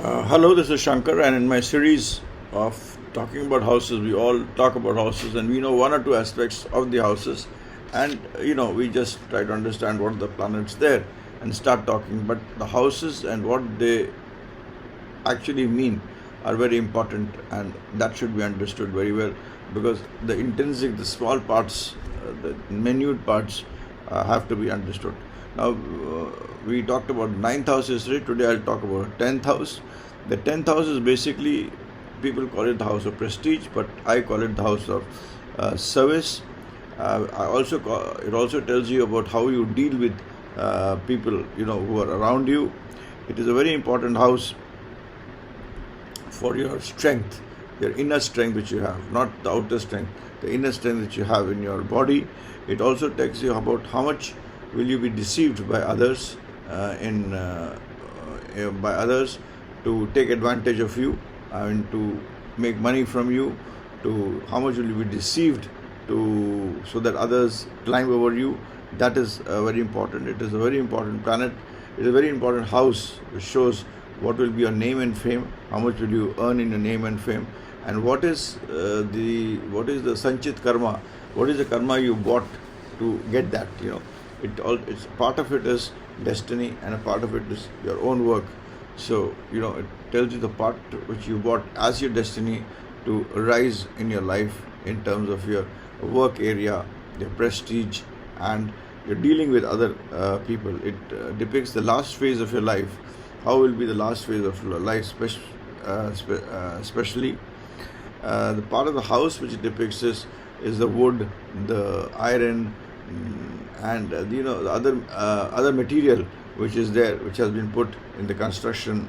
Hello, this is Shanker, and in my series of talking about houses, we all talk about houses and we know one or two aspects of the houses, and we just try to understand what are the planets there and start talking. But the houses and what they actually mean are very important, and that should be understood very well because the small parts, the minute parts have to be understood. Now, we talked about ninth house yesterday. Today, I'll talk about 10th house. The 10th house is basically, people call it the house of prestige, but I call it the house of service. It also tells you about how you deal with people who are around you. It is a very important house for your strength, your inner strength which you have, not the outer strength, the inner strength that you have in your body. It also tells you about how much will you be deceived by others, by others to take advantage of you, to make money from you, to how much will you be deceived so that others climb over you. That is very important. It is a very important planet. It is a very important house which shows what will be your name and fame, how much will you earn in your name and fame, and what is the sanchit karma, what is the karma you bought to get that. It's part of it is destiny, and a part of it is your own work. So it tells you the part which you bought as your destiny to rise in your life in terms of your work area, your prestige, and you're dealing with other people. It depicts the last phase of your life. How will be the last phase of your life, especially the part of the house which it depicts is the wood, the iron, and the other material which is there, which has been put in the construction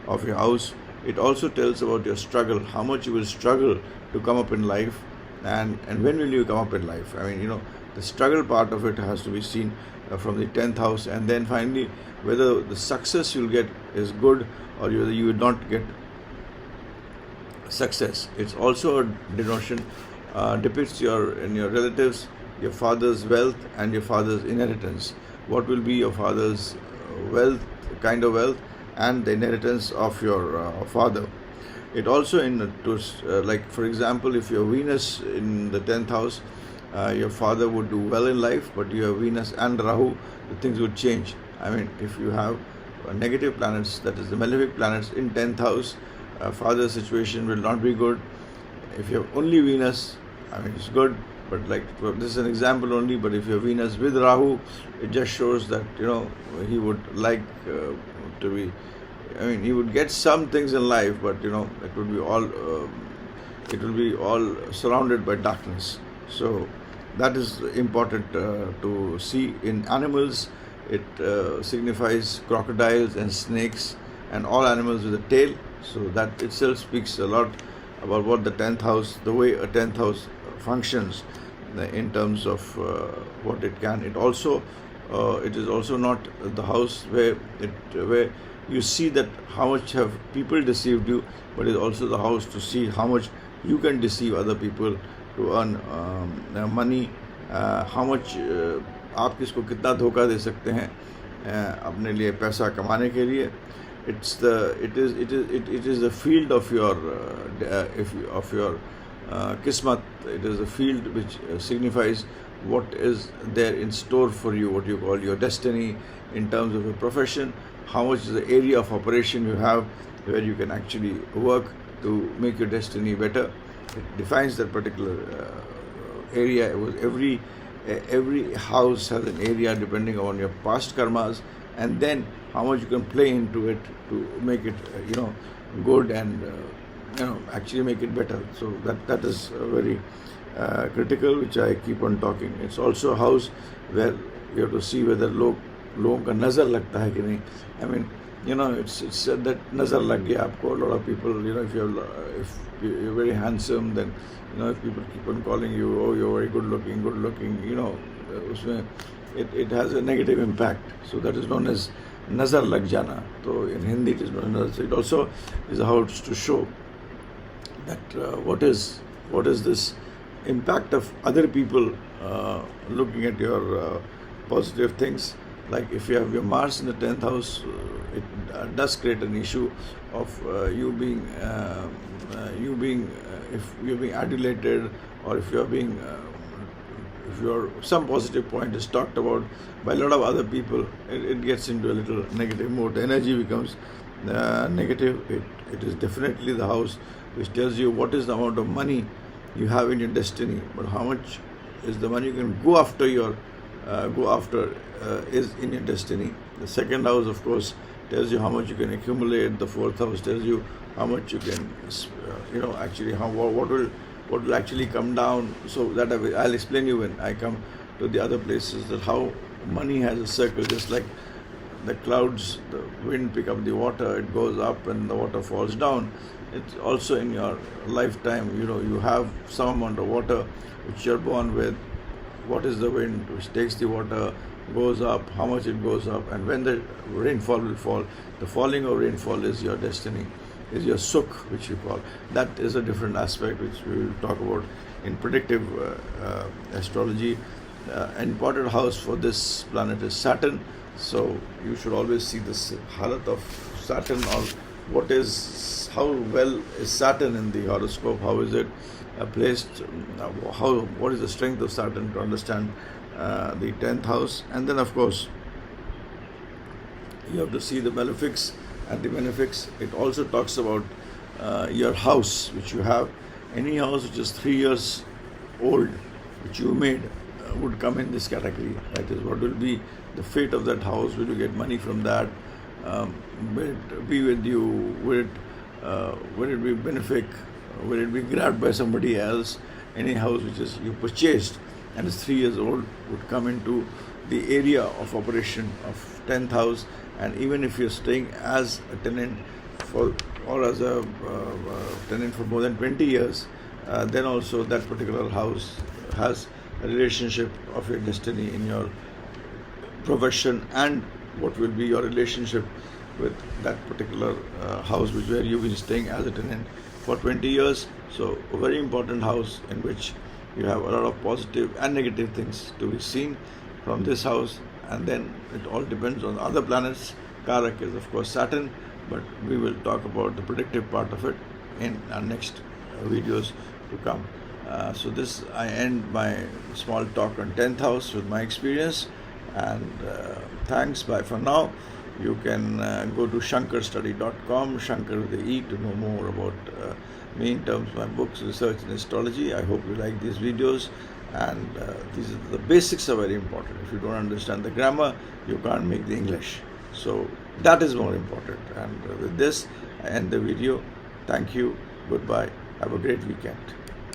of your house. It also tells about your struggle, how much you will struggle to come up in life, and when will you come up in life. The struggle part of it has to be seen from the 10th house, and then finally whether the success you'll get is good or you would not get success. It's also a denotion, depicts your relatives, your father's wealth and your father's inheritance. What will be your father's wealth, kind of wealth, and the inheritance of your father. It also like for example, if your Venus in the 10th house, your father would do well in life, but you have Venus and Rahu, the things would change. If you have negative planets, that is the malefic planets in 10th house, father's situation will not be good. If you have only Venus, it's good, but this is an example only. But if you have Venus with Rahu, it just shows that he would like to be. He would get some things in life, but it will be all surrounded by darkness. So that is important to see. In animals, it signifies crocodiles and snakes and all animals with a tail. So that itself speaks a lot about what the 10th house, the way a 10th house functions in terms of what it can. It is also not the house where you see that how much have people deceived you, but it's also the house to see how much you can deceive other people to earn money, how much आप किसको कितना धोखा दे सकते हैं अपने लिए पैसा कमाने के लिए. It is the field of your kismat. It is a field which signifies what is there in store for you, what you call your destiny in terms of your profession, how much is the area of operation you have where you can actually work to make your destiny better. It defines that particular area. Every house has an area depending on your past karmas, and then how much you can play into it to make it good and actually make it better. So that is very critical, which I keep on talking. It's also a house where you have to see whether लोगों का नज़र लगता है कि नहीं. It's said that नज़र लग गया आपको. A lot of people, if you're very handsome, then if people keep on calling you, oh, you're very good looking, उसमें it has a negative impact. So that is known as nazar lag jana. So in Hindi it is known as. It also is a house to show that what is this impact of other people looking at your positive things, Like if you have your Mars in the 10th house, it does create an issue of if you're being adulated, or if you're some positive point is talked about by a lot of other people, it gets into a little negative mood. The energy becomes negative. It is definitely the house which tells you what is the amount of money you have in your destiny, but how much is the money you can go after is in your destiny. The second house, of course, tells you how much you can accumulate. The fourth house tells you how much you can, actually what will actually come down. So that I'll explain you when I come to the other places, that how money has a circle, just like the clouds, the wind pick up the water, it goes up and the water falls down. It's also in your lifetime, you have some amount of water which you're born with. What is the wind which takes the water, goes up, how much it goes up, and when the rainfall will fall. The falling of rainfall is your destiny, is your sukh, which you call. That is a different aspect which we will talk about in predictive astrology. An important house for this planet is Saturn. So you should always see this halat of Saturn, or how well is Saturn in the horoscope, how is it placed, what is the strength of Saturn, to understand the 10th house. And then of course you have to see the malefics and the benefics. It also talks about your house which you have. Any house which is 3 years old which you made would come in this category. That is, what will be the fate of that house? Will you get money from that? Will it be with you? Will it be benefic? Will it be grabbed by somebody else? Any house which is you purchased and is 3 years old would come into the area of operation of 10th house. And even if you're staying as a tenant or as a tenant for more than 20 years, then also that particular house has a relationship of your destiny in your profession, and what will be your relationship with that particular house where you've been staying as a tenant for 20 years. So a very important house in which you have a lot of positive and negative things to be seen from this house. And then it all depends on other planets. Karak is of course Saturn, but we will talk about the predictive part of it in our next videos to come. So this, I end my small talk on 10th house with my experience, and thanks, bye for now. You can go to shankerstudy.com, Shanker with the E, to know more about me in terms of my books, research in astrology. I hope you like these videos, and the basics are very important. If you don't understand the grammar, you can't make the English. So that is more important. And with this, I end the video. Thank you. Goodbye. Have a great weekend.